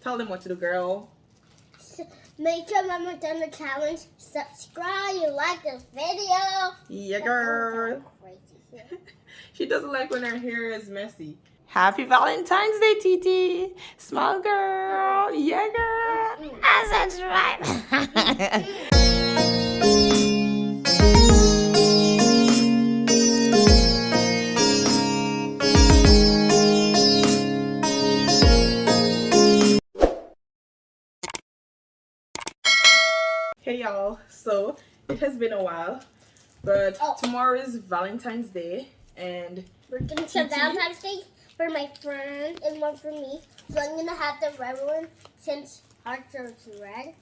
Tell them what to do, girl. Make sure when we're done the challenge, subscribe, you like this video. Yeah, girl. She doesn't like when her hair is messy. Happy Valentine's Day, Titi. Smile, girl. Yeah, girl. That's right. Hey y'all, so it has been a while, but tomorrow is Valentine's Day and we're doing some Valentine's Day for my friend and one for me. So I'm gonna have the red one since hearts are red.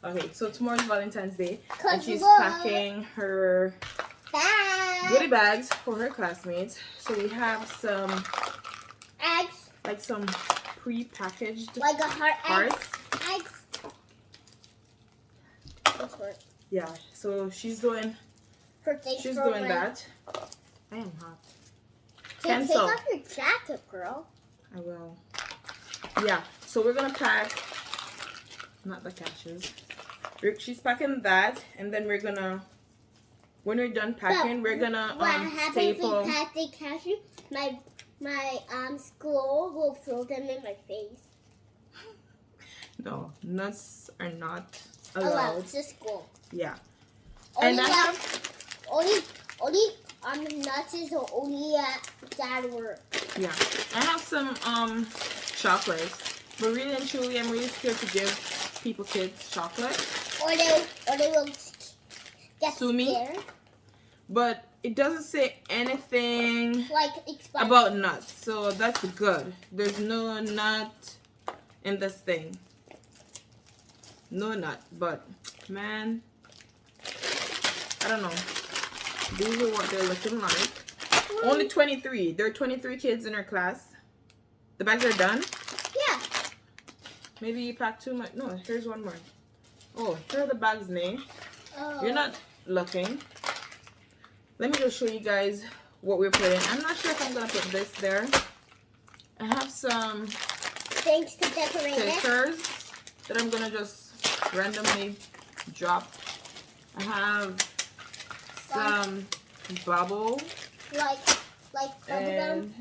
Okay, so tomorrow's Valentine's Day and she's look, packing her goodie bags for her classmates. So we have some eggs, like some pre-packaged like a hearts. Eggs. Yeah, so she's doing that. I am hot. Take off your jacket, girl. I will. Yeah, so we're gonna pack, not the cashews. She's packing that, and then we're gonna, when we're done packing, we're gonna staple. If we pack the cashew, my school will throw them in my face. No, nuts are not allowed. To school. Yeah. Only nuts is only at dad work. Yeah. I have some chocolates, but really and truly, I'm really scared to give kids chocolate. Or they will get scared. But it doesn't say anything like about nuts, so that's good. There's no nut in this thing. No nut, but man, I don't know. These are what they're looking like. Only 23. There are 23 kids in her class. The bags are done? Yeah. Maybe you packed too much. No, here's one more. Oh, here are the bags' name. Oh. You're not looking. Let me just show you guys what we're putting. I'm not sure if I'm going to put this there. I have some things to decorate stickers that I'm going to just randomly drop. I have some bubble, like and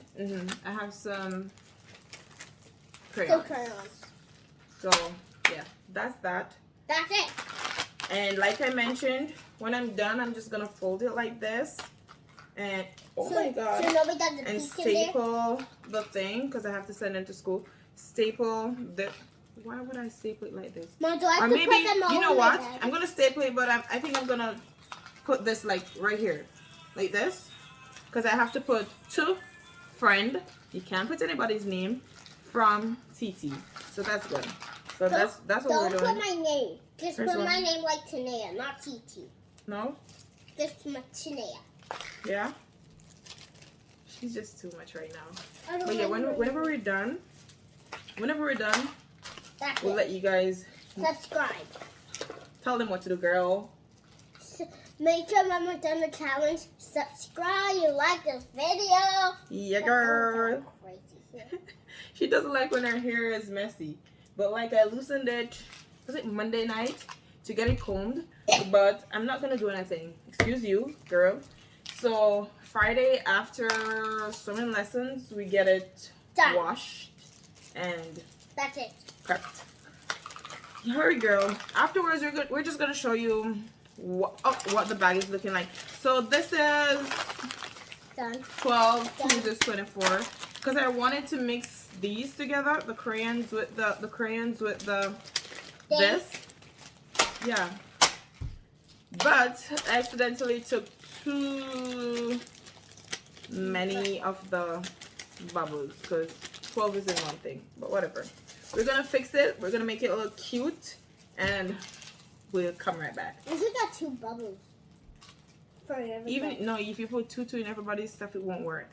I have some crayons. So yeah, that's that. That's it. And like I mentioned, when I'm done, I'm just gonna fold it like this, and my god, and staple the thing because I have to send it to school. Staple the. Why would I staple it like this? Mom, do I have or maybe, to put them all you know what? bag? I'm going to staple it, but I think I'm going to put this like right here. Like this. Because I have to put to friend. You can't put anybody's name from TT. So that's good. So that's what we're doing. Don't put my name. Just put my name like Tanea, not TT. No? Just my Tanea. Yeah? She's just too much right now. But yeah, whenever we're done, we'll let you guys subscribe. Tell them what to do, girl. Make sure when we're done the challenge, subscribe, you like this video. Yeah, girl. She doesn't like when her hair is messy. But like I loosened it, was it Monday night, to get it combed. But I'm not going to do anything. Excuse you, girl. So Friday after swimming lessons, we get it washed. And that's it. Prepped. Hurry, girl. Afterwards, we're just gonna show you what the bag is looking like. So this is done. 12. This is 24. Because I wanted to mix these together, the crayons with this. Yeah. But I accidentally took too many of the bubbles because 12 isn't one thing. But whatever. We're gonna fix it. We're gonna make it look cute, and we'll come right back. We should got 2 bubbles for everybody. If you put 2 in everybody's stuff, it won't work.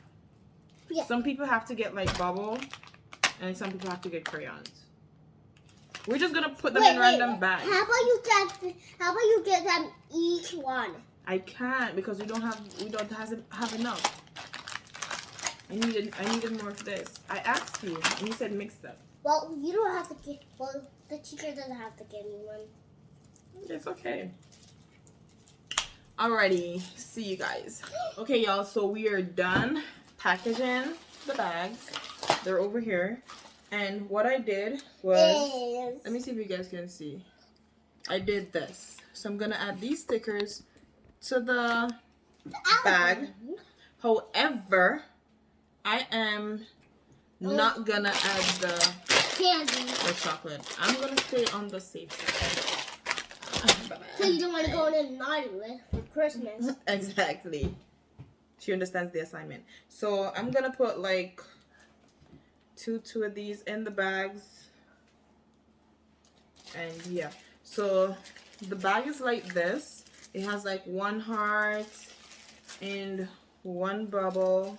Yeah. Some people have to get like bubble, and some people have to get crayons. We're just gonna put them in random bags. How about you get them each one? I can't because we don't have enough. I needed more of this. I asked you, and you said mix them. Well, you don't have to get. Well, the teacher doesn't have to give me one. It's okay. Alrighty, see you guys. Okay, y'all. So we are done packaging the bags. They're over here. And what I did was, let me see if you guys can see. I did this. So I'm gonna add these stickers to the bag. However, I am not gonna add the candy or chocolate. I'm gonna stay on the safe side. So you don't want to go in a naughty list for Christmas. Exactly. She understands the assignment. So I'm gonna put like two of these in the bags. And yeah. So the bag is like this. It has like one heart and one bubble.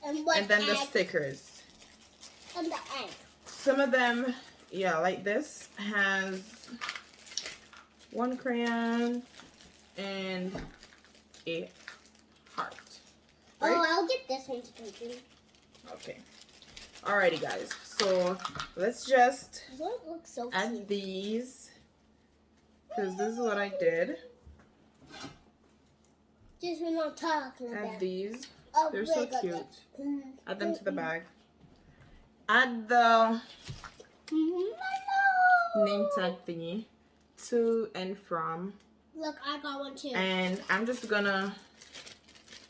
And then the stickers. And the egg. Some of them, yeah, like this has one crayon and a heart. Right? Oh, I'll get this one to continue. Okay. Alrighty, guys. So let's just So add cute. these, because this is what I did. Just when I'm talking about. Add these. Oh, They're so cute. Mm. Add them to the bag. Add the name tag thingy to and from. Look, I got one too. And I'm just gonna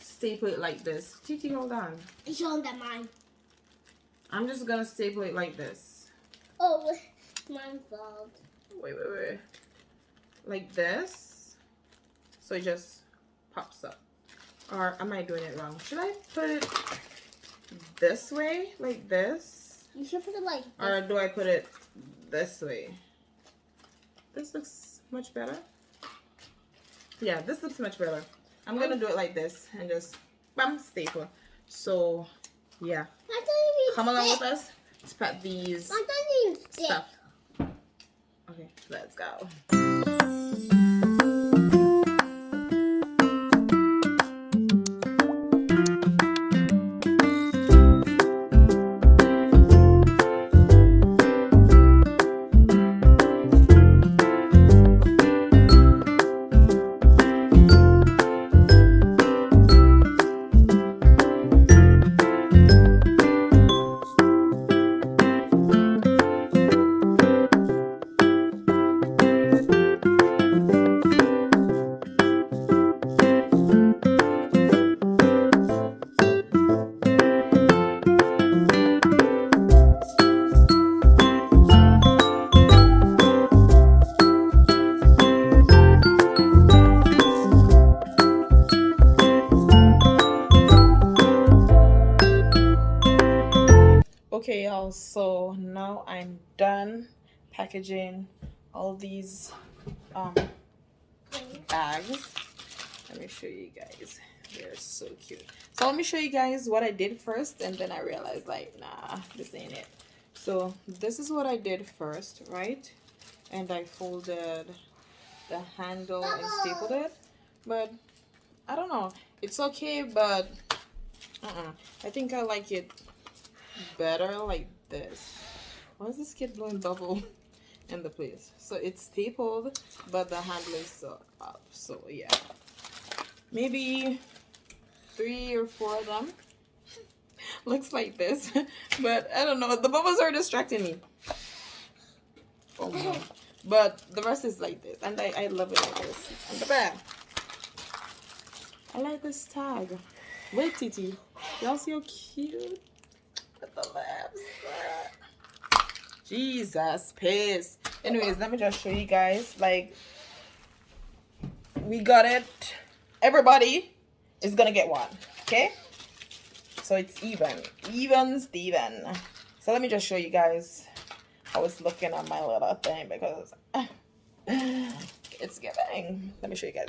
staple it like this. Titi, hold on. Show them that mine. I'm just gonna staple it like this. Oh, mine fault. Wait. Like this. So it just pops up. Or am I doing it wrong? Should I put it this way? Like this? You should put it like this. Or do I put it this way? This looks much better. Yeah, this looks much better. I'm gonna do it like this and just bam, staple. So yeah, come along with us to pack these stuff. Okay, let's go. Okay, y'all, so now I'm done packaging all these bags. Let me show you guys. They're so cute. So let me show you guys what I did first, and then I realized, like, nah, this ain't it. So this is what I did first, right? And I folded the handle and stapled it. But I don't know. It's okay, but I think I like it better like this. Why is this kid blowing bubble in the place? So it's stapled, but the handle is still up. So yeah, maybe 3 or 4 of them. Looks like this, but I don't know. The bubbles are distracting me. Oh no. But the rest is like this, and I love it like this. And the back, I like this tag. Wait, Titi, y'all see how cute? With the labs. Jesus, piss. Anyways, let me just show you guys. Like, we got it. Everybody is gonna get one. Okay? So it's even Steven. So let me just show you guys. I was looking at my little thing because it's giving. Let me show you guys.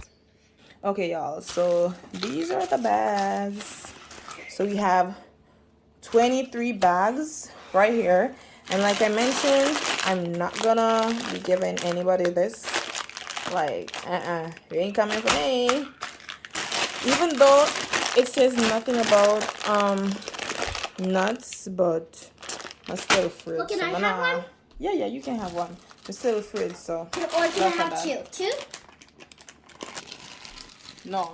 Okay, y'all. So these are the bags. So we have 23 bags right here, and like I mentioned, I'm not gonna be giving anybody this. Like, you ain't coming for me. Even though it says nothing about nuts, but I'm still afraid. Well, can so I have one? Yeah, you can have one. I'm still afraid, so. Or can I have two? Two? No,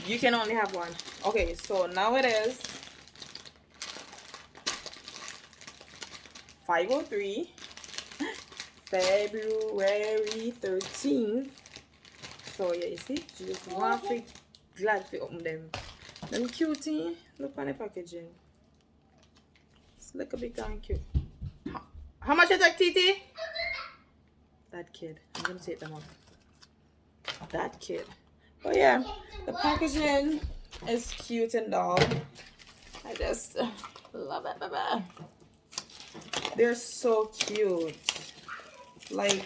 you can only have one. Okay, so now it is 5:03, February 13th. So yeah, you see, she just want to glad to open them. Them cutie, look on the packaging. It's like a big and cute. How much is that, TT? That kid. I'm gonna take them off. That kid. But yeah, the packaging is cute and all. I just love it, baby. They're so cute. Like,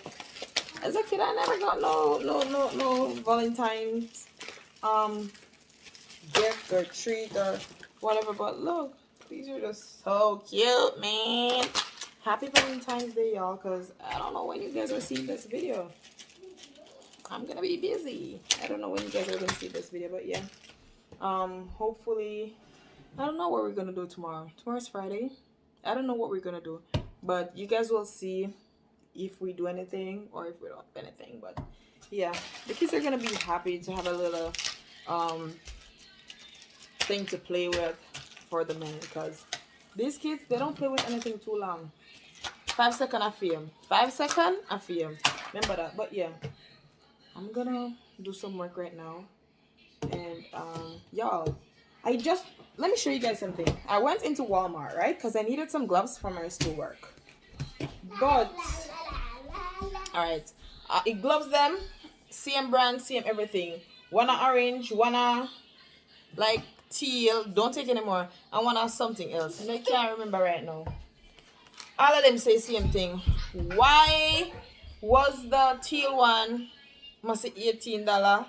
as a kid, I never got no Valentine's gift or treat or whatever. But look, these are just so cute, man. Happy Valentine's Day, y'all, because I don't know when you guys are seeing this video. I'm gonna be busy. I don't know when you guys are gonna see this video, but yeah. Hopefully, I don't know what we're gonna do tomorrow. Tomorrow's Friday. I don't know what we're gonna do, but you guys will see if we do anything or if we don't do anything. But yeah, the kids are gonna be happy to have a little thing to play with for the minute, because these kids, they don't play with anything too long. 5 seconds I film. 5 seconds I film. Remember that. But yeah, I'm gonna do some work right now. And y'all, let me show you guys something. I went into Walmart, right? Because I needed some gloves for my schoolwork. But alright, it gloves them, same brand, same everything. One are orange, one are like teal, don't take anymore, and one are something else. I can't remember right now. All of them say same thing. Why was the teal one must say $18?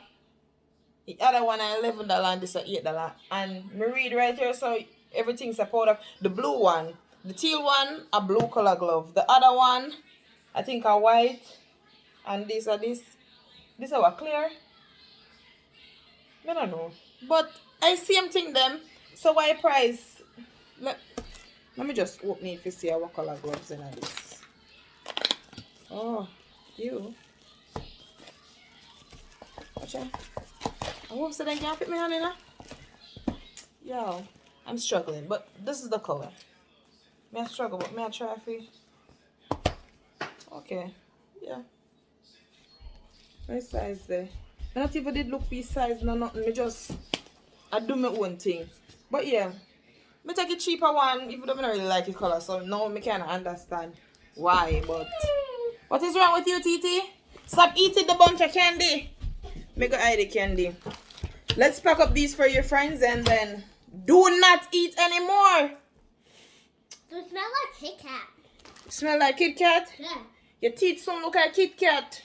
The other one are $11 and this is $8. And me read right here, so everything's a part of the blue one. The teal one, a blue color glove. The other one, I think a white. And this are this. This are what, clear? I don't know. But I same thing them. So why price? Let me just open it to see what color gloves in this. Oh, you. Watch out. I hope so they can't fit me on in there. Yo, I'm struggling, but this is the color. May I struggle, but may I try for? Okay, yeah. My size there. I not even did look for size, no nothing. I do my own thing. But yeah, me take a cheaper one, even though I don't really like the color, so now I can't understand why. But what is wrong with you, TT? Stop eating the bunch of candy. Make a hide the candy. Let's pack up these for your friends and then do not eat anymore. It smells like Kit Kat. Smell like Kit Kat? Yeah. Your teeth sound look like Kit Kat.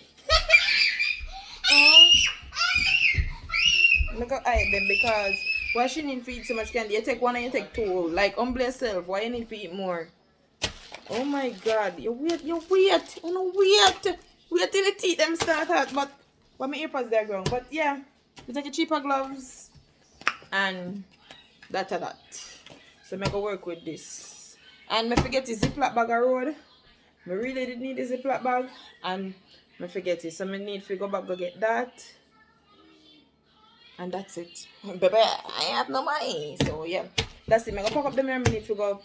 Make a hide them, because why she need to eat so much candy? You take one and you take two. Like, humble yourself. Why you need to eat more? Oh my God. You're weird. You're weird. Oh no, weird. Wait till the teeth them start out. But my earpods there ground. But yeah, you take your cheaper gloves and that. So I go work with this. And I forget the Ziploc bag I road. I really did need a Ziploc bag and I forget it. So I need to go back go get that. And that's it. Baby, I have no money. So yeah, that's it. I'm gonna pack up the mirror. I need to go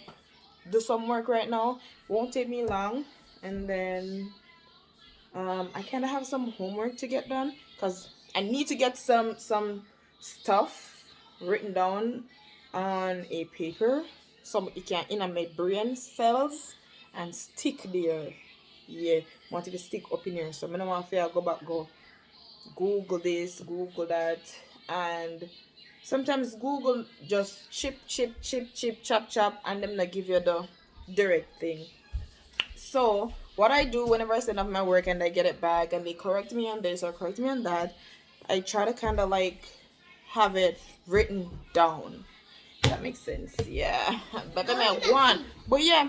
do some work right now. Won't take me long. And then I kind of have some homework to get done, because I need to get some stuff written down on a paper so it can in my brain cells and stick there. Yeah, want it to stick up in here. So I don't want to go back, go Google this, Google that, and sometimes Google just chip, chop, and them not give you the direct thing. So what I do whenever I send off my work and I get it back and they correct me on this or correct me on that, I try to kind of like have it written down. That makes sense. Yeah, but then I want. But yeah,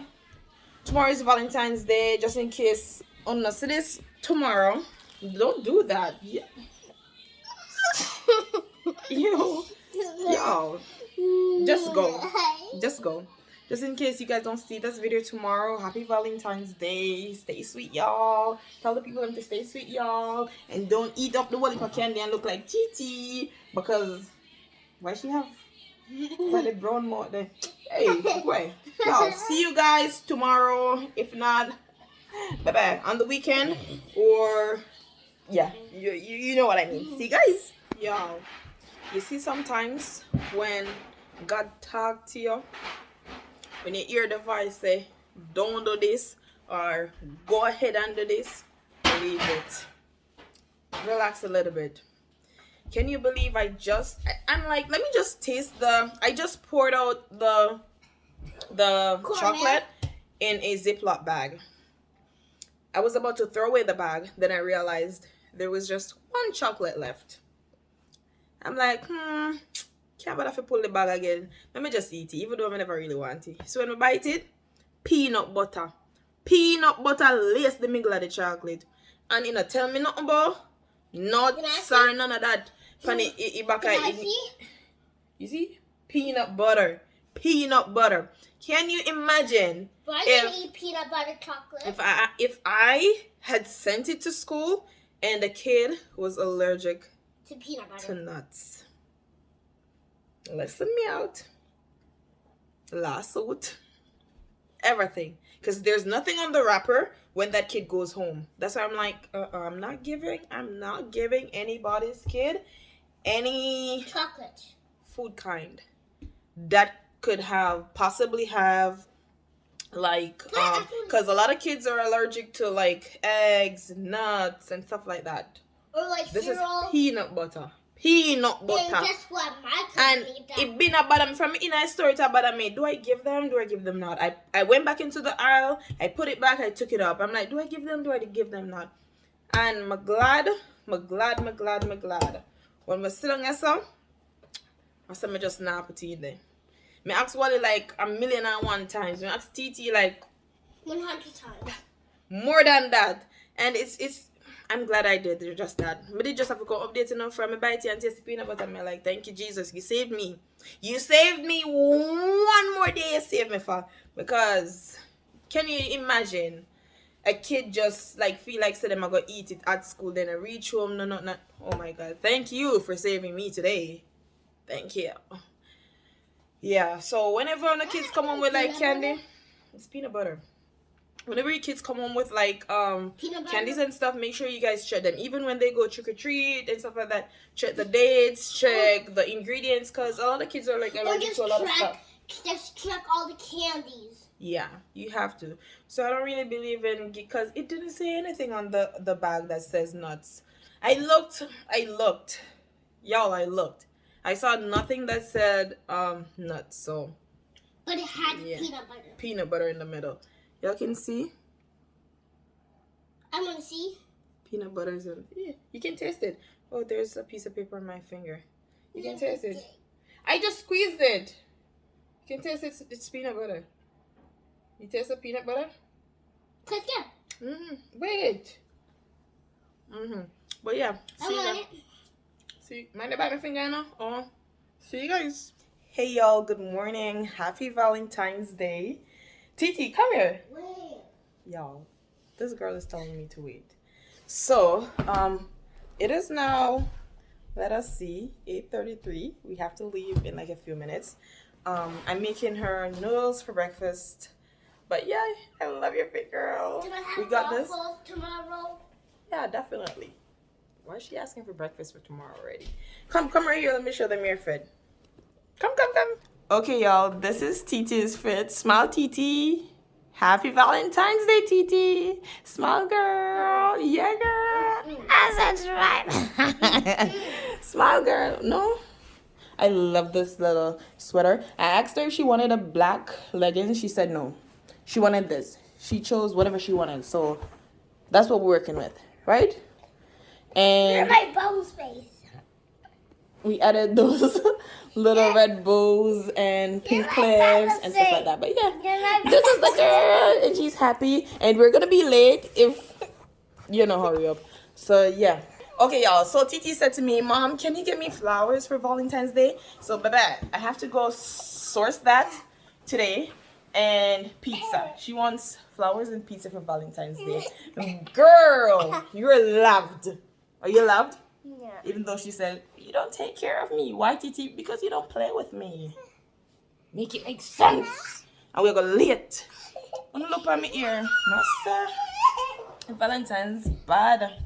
tomorrow is Valentine's Day. Just in case, oh no, so this tomorrow. Don't do that. Yeah. Yo, just go. just in case you guys don't see this video tomorrow, happy Valentine's Day. Stay sweet, y'all. Tell the people to stay sweet, y'all. And don't eat up the lollipop candy and look like Titi. Because, why she have the brown more there? Hey, wait. Y'all, see you guys tomorrow. If not, bye-bye. On the weekend or, yeah, you know what I mean. See, guys? Y'all, you see sometimes when God talk to you, when you hear the voice say, don't do this, or go ahead and do this, leave it. Relax a little bit. Can you believe I'm like, let me just taste I just poured out the chocolate in a Ziploc bag. I was about to throw away the bag, then I realized there was just one chocolate left. I'm like, can't bother to pull the bag again. Let me just eat it, even though I never really want it. So when we bite it, peanut butter. Peanut butter lace the middle of the chocolate. And you know, tell me nothing about nuts or none of that. You see? Peanut butter. Peanut butter. Can you imagine eat peanut butter chocolate? If I had sent it to school and the kid was allergic to peanut butter, to nuts? Listen me out. Lawsuit. Everything. Because there's nothing on the wrapper when that kid goes home. That's why I'm like, I'm not giving anybody's kid any chocolate food kind that could possibly have like because a lot of kids are allergic to like eggs, nuts, and stuff like that. Or like this cereal. Is peanut butter. Peanut butter. And guess what? My and it been a bother from in a store to bother me. Do I give them? Do I give them not? I went back into the aisle. I put it back. I took it up. I'm like, do I give them? Do I give them not? And I'm glad. When we sit on that song, I said, I just not put it in there. I asked Wally like 1,000,001 times. I asked TT like 100 times. More than that. And it's I'm glad I did just that. But they just have to go update enough from me bite and taste the peanut butter. I'm like, thank you, Jesus. You saved me. You saved me. One more day you saved me for. Because can you imagine a kid just like feel like say them I go eat it at school, then I reach home, no. Oh my God. Thank you for saving me today. Thank you. Yeah, so whenever the kids come home with like candy, it's peanut butter. Whenever your kids come home with like candies and stuff, make sure you guys check them. Even when they go trick or treat and stuff like that, check the dates, check the ingredients, because a lot of kids are like allergic to a lot of stuff. Just check all the candies. Yeah, you have to. So I don't really believe in, because it didn't say anything on the bag that says nuts. I looked. Y'all, I looked. I saw nothing that said nuts, so. But it had peanut butter. Peanut butter in the middle. Y'all can see? I want to see. Peanut butter is in. Yeah, you can taste it. Oh, there's a piece of paper on my finger. You can taste it. I just squeezed it. You can taste it. It's peanut butter. You taste the peanut butter? Taste it. Wait. But yeah. I want it. See, mind about my finger now? Oh, see you guys. Hey y'all, good morning. Happy Valentine's Day. Titi, come here. Wait. Y'all, this girl is telling me to wait. So, it is now, let us see, 8:33. We have to leave in like a few minutes. I'm making her noodles for breakfast. But yeah, I love your big girl. Can I have we got this tomorrow? Yeah, definitely. Why is she asking for breakfast for tomorrow already? Come right here. Let me show them your fit. Come. Okay, y'all. This is Titi's fit. Smile, Titi. Happy Valentine's Day, Titi. Smile, girl. Yeah, girl. That's right. Smile, girl. No? I love this little sweater. I asked her if she wanted a black leggings. She said no. She wanted this. She chose whatever she wanted. So that's what we're working with, right? And my bow space. We added those little red bows and pink clips and stuff like that. But yeah, this is the girl, and she's happy. And we're gonna be late if you know, hurry up. So yeah. Okay, y'all. So Titi said to me, "Mom, can you get me flowers for Valentine's Day?" So, baby, I have to go source that today. and pizza. She wants flowers and pizza for Valentine's Day. Girl, you're loved. Are you loved? Yeah. Even though she said, you don't take care of me. Why, TT? Because you don't play with me. Make it make sense. And we're going late. Don't look at me here. No, sir. Valentine's bad.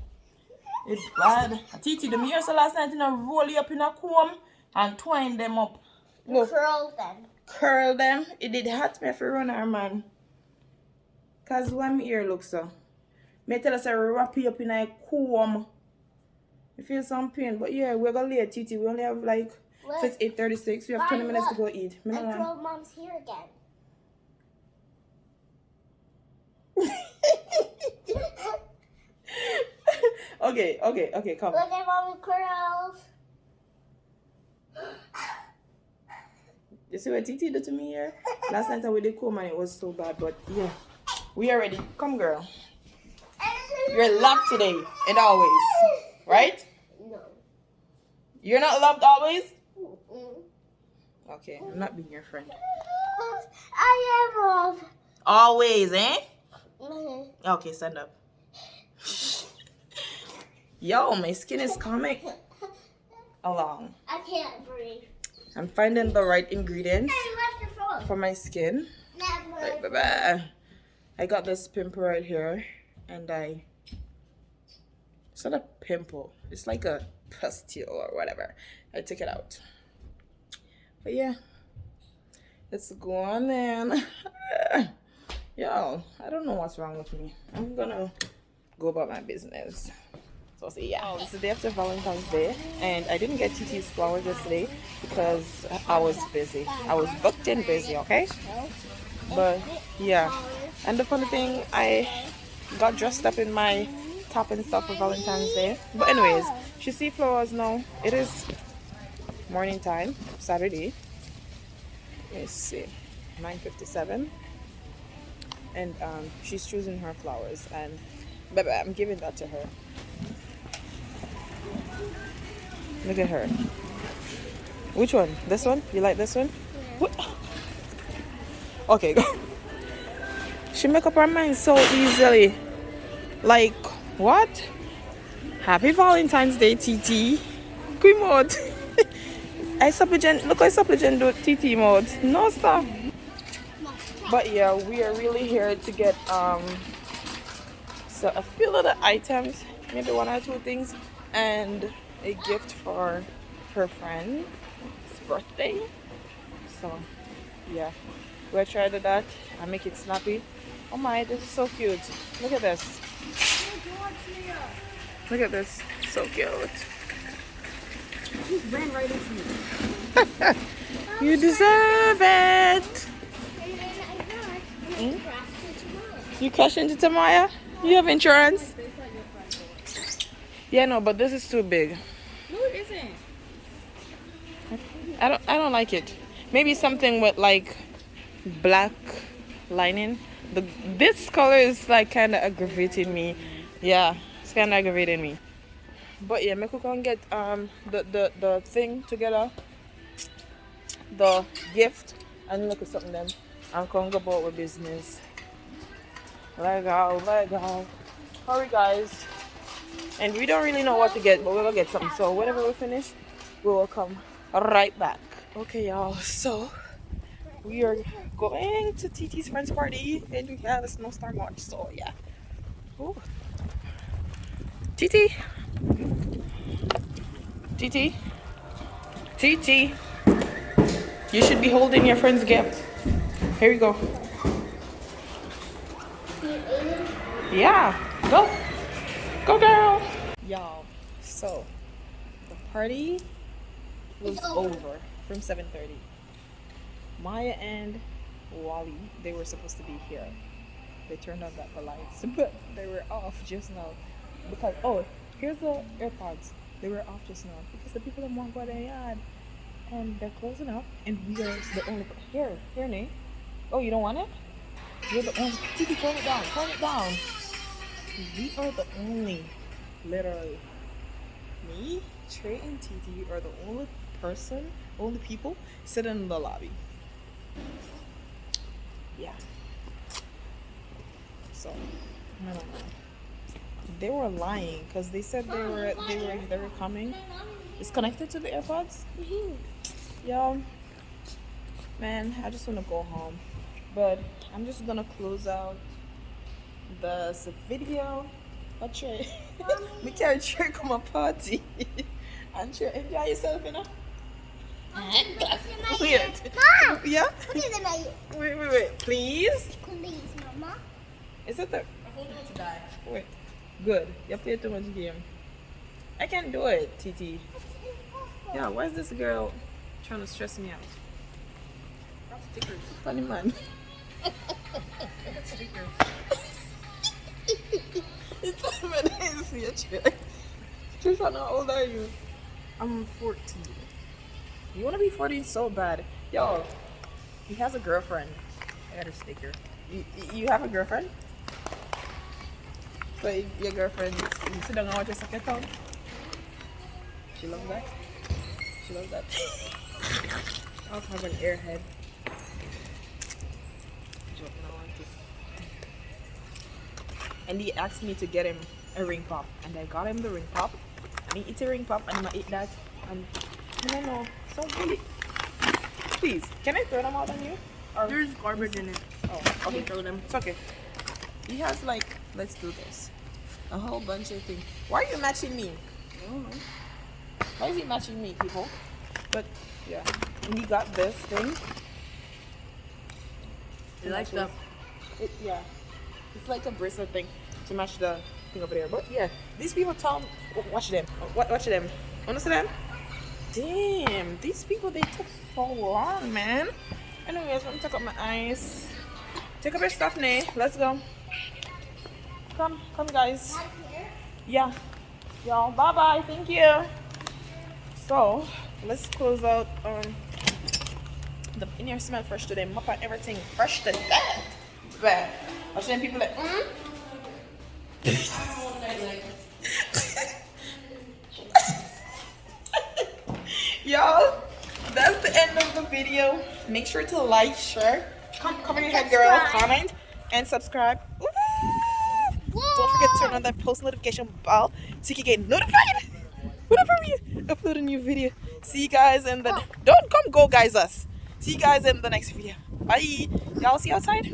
It's bad. TT, the mirrors last night, roll you up in a comb and twine them up. No. Curl them. Curl them. It did hurt me if you run her, man. Because why my ear looks so? May tell us I wrap you up in a comb. You feel some pain, but yeah, we're gonna late, TT. We only have like, so it's 8:36. We have 20 minutes to go eat. I curled mom's hair again. Okay, come. Look at mom's curls. You see what TT did to me here? Last night we did comb and it was so bad, but yeah. We are ready. Come, girl. You're loved today and always. Right? No. You're not loved always? Mm-mm. Okay, I'm not being your friend. I am loved. Always, eh? Mm-hmm. Okay, stand up. Yo, my skin is coming along. I can't breathe. I'm finding the right ingredients Hey, left your phone. for my skin. Right, bye-bye. I got this pimple right here, and it's not a pimple. It's like a pustule or whatever. I took it out. But yeah, it's going in. Yo, I don't know what's wrong with me. I'm gonna go about my business. So see, yeah. It's the day after Valentine's Day, and I didn't get TT's flowers yesterday because I was busy. I was booked and busy, okay? But yeah, and the funny thing, I got dressed up in my top and stuff for Valentine's Day. But anyways, she see flowers now. It is morning time, Saturday. Let's see, 9:57, and she's choosing her flowers, and baby, I'm giving that to her. Look at her. Which one? This one? You like this one? Yeah. What? Okay, go. She make up her mind so easily. Like, what? Happy Valentine's Day, TT. Good mode. I supplicant. Look, I supplicant do TT mode. No, sir. But yeah, we are really here to get so a few little items, maybe one or two things, and a gift for her friend's birthday. So yeah, we'll try to do that and make it snappy. Oh my, this is so cute. Look at this. Look at this. So cute. Just ran right into me. You deserve it. Hmm? You crash into Tamaya? You have insurance? Yeah, no, but this is too big. No, it isn't. I don't like it. Maybe something with like black lining. This color is like kind of aggravating me. Yeah, it's kind of aggravating me. But yeah, make we can get the thing together, the gift, and look at something then. I'm gonna go about with business. Let go. Hurry, guys. And we don't really know what to get, but we're gonna get something. So whenever we finish, we will come right back. Okay, y'all. So we are going to TT's friend's party, and we have a snowstorm watch. So yeah. Ooh. TT. You should be holding your friend's gift. Here you go. Yeah. Go, girl. Y'all. So the party was over from 7:30. Maya and Wally, they were supposed to be here. They turned on the lights, but they were off just now because here's the AirPods. They were off just now because the people in Mongo they had, and they're closing up, and we are the only here, Nate. Oh, you don't want it? You're the only. TT, turn it down. We are the only, literally. Me, Trey, and TT are the only people sitting in the lobby. Yeah. So I don't know. They were lying because they said they were coming. It's connected to the AirPods. Yo, man, I just want to go home, but I'm just gonna close out this video. But we can't trick on my party. And sure, enjoy yourself, you know. Wait. Mom! Yeah. Put it in my Wait. Please. Please, Mama. Is it the? To die. Wait. Good. You play too much game. I can do it, TT. Yeah. Why is this girl trying to stress me out? Stickers. Funny man. Stickers. It's when I see a chick. Trisha, how old are you? I'm 14. You want to be 14 so bad. Yo, he has a girlfriend. I got a sticker. You have a girlfriend? So if your girlfriend, you sit down and watch your soccer town? She loves that? She loves that. I also have an airhead. And he asked me to get him a ring pop, and I got him the ring pop, and he eats a ring pop, and I'm gonna eat that, and I don't know, so really, please, can I throw them out on you? Or There's garbage in it. oh, okay, throw them, it's okay. He has like, let's do this, a whole bunch of things. Why are you matching me? I don't know. Why is he matching me, people? But yeah, and he got this thing. You like that? Yeah. It's like a bracelet thing to match the thing over there. But yeah, these people tell me, watch them. Watch them. Wanna see them? Damn, these people, they took so long, man. Anyways, let me take up my eyes. Take up your stuff, Nay. Let's go. Come guys. Yeah. Y'all, bye-bye. Thank you. So, let's close out. The in here smell fresh today. Mop and everything fresh to death. Well, I was saying people like, Y'all, that's the end of the video. Make sure to like, share, come in here, girl, comment, and subscribe. Ooh. Don't forget to turn on that post notification bell so you can get notified whenever we upload a new video. See you guys in the don't come go guys us. See you guys in the next video. Bye. Y'all see you outside? I'm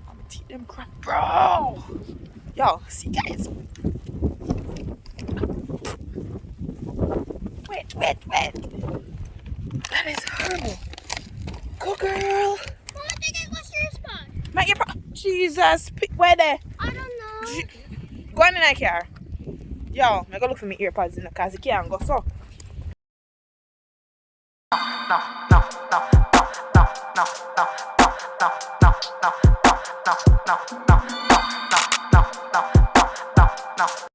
gonna teach them crap, bro. Y'all, see you guys. Wait. That is horrible. Go, girl. Mom, I think I lost your spot. Make your Jesus. Where there? I don't know. Go in the car. Yo, I go look for my earpods in the car. I can't go so. No.